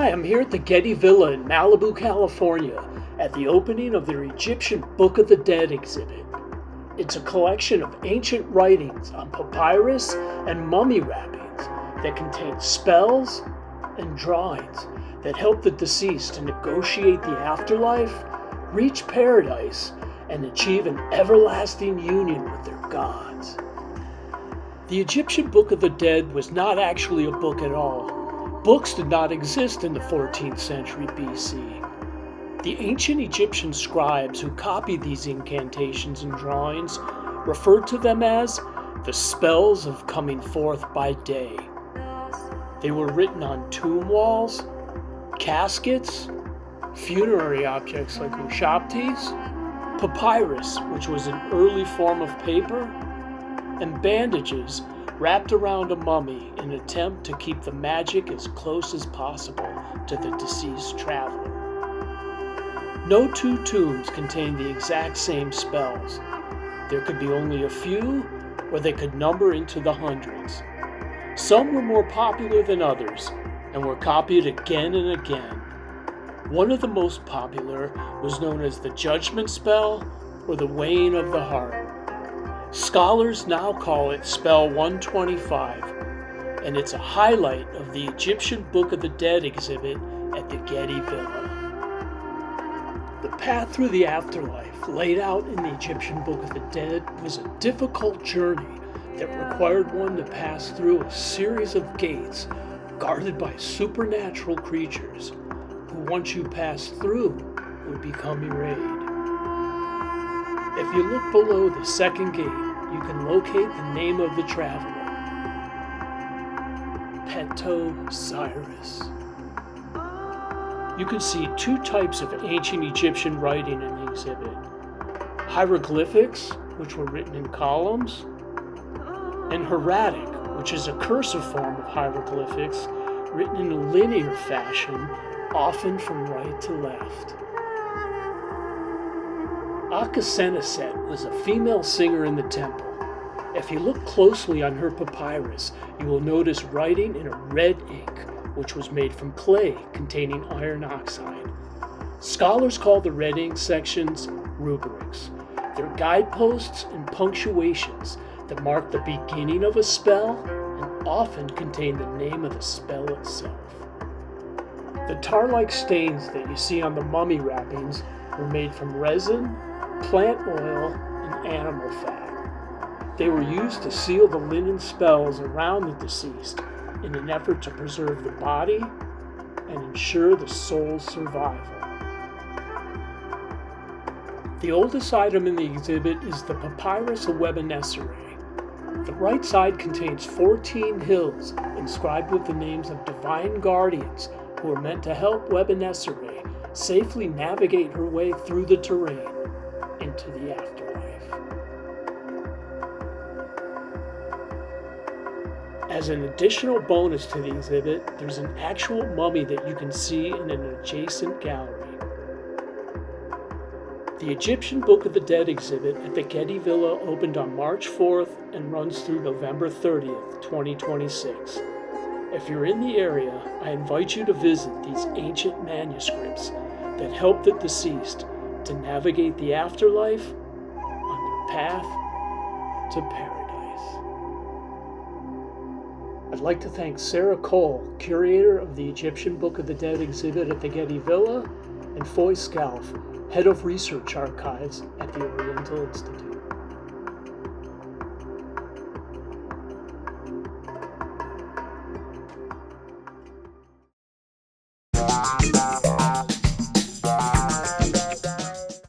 Hi, I'm here at the Getty Villa in Malibu, California, at the opening of their Egyptian Book of the Dead exhibit. It's a collection of ancient writings on papyrus and mummy wrappings that contain spells and drawings that help the deceased to negotiate the afterlife, reach paradise, and achieve an everlasting union with their gods. The Egyptian Book of the Dead was not actually a book at all. Books did not exist in the 14th century BC. The ancient Egyptian scribes who copied these incantations and drawings referred to them as the spells of coming forth by day. They were written on tomb walls, caskets, funerary objects like ushabtis, papyrus, which was an early form of paper, and bandages wrapped around a mummy in an attempt to keep the magic as close as possible to the deceased traveler. No two tombs contained the exact same spells. There could be only a few, or they could number into the hundreds. Some were more popular than others, and were copied again and again. One of the most popular was known as the Judgment Spell or the Weighing of the Heart. Scholars now call it Spell 125, and it's a highlight of the Egyptian Book of the Dead exhibit at the Getty Villa. The path through the afterlife laid out in the Egyptian Book of the Dead was a difficult journey that required one to pass through a series of gates guarded by supernatural creatures who, once you passed through, would become your aid. If you look below the second gate, you can locate the name of the traveler, Cyrus. You can see two types of ancient Egyptian writing in the exhibit: hieroglyphics, which were written in columns, and hieratic, which is a cursive form of hieroglyphics written in a linear fashion, often from right to left. Akhenaten was a female singer in the temple. If you look closely on her papyrus, you will notice writing in a red ink, which was made from clay containing iron oxide. Scholars call the red ink sections rubrics. They're guideposts and punctuations that mark the beginning of a spell and often contain the name of the spell itself. The tar-like stains that you see on the mummy wrappings were made from resin, plant oil, and animal fat. They were used to seal the linen spells around the deceased in an effort to preserve the body and ensure the soul's survival. The oldest item in the exhibit is the Papyrus of Webbenesere. The right side contains 14 hills inscribed with the names of divine guardians who are meant to help Webbenesere safely navigate her way through the terrain into the afterlife. As an additional bonus to the exhibit, there's an actual mummy that you can see in an adjacent gallery. The Egyptian Book of the Dead exhibit at the Getty Villa opened on March 4th and runs through November 30th, 2026. If you're in the area, I invite you to visit these ancient manuscripts that help the deceased to navigate the afterlife on their path to paradise. I'd like to thank Sarah Cole, curator of the Egyptian Book of the Dead exhibit at the Getty Villa, and Foy Scalf, head of research archives at the Oriental Institute.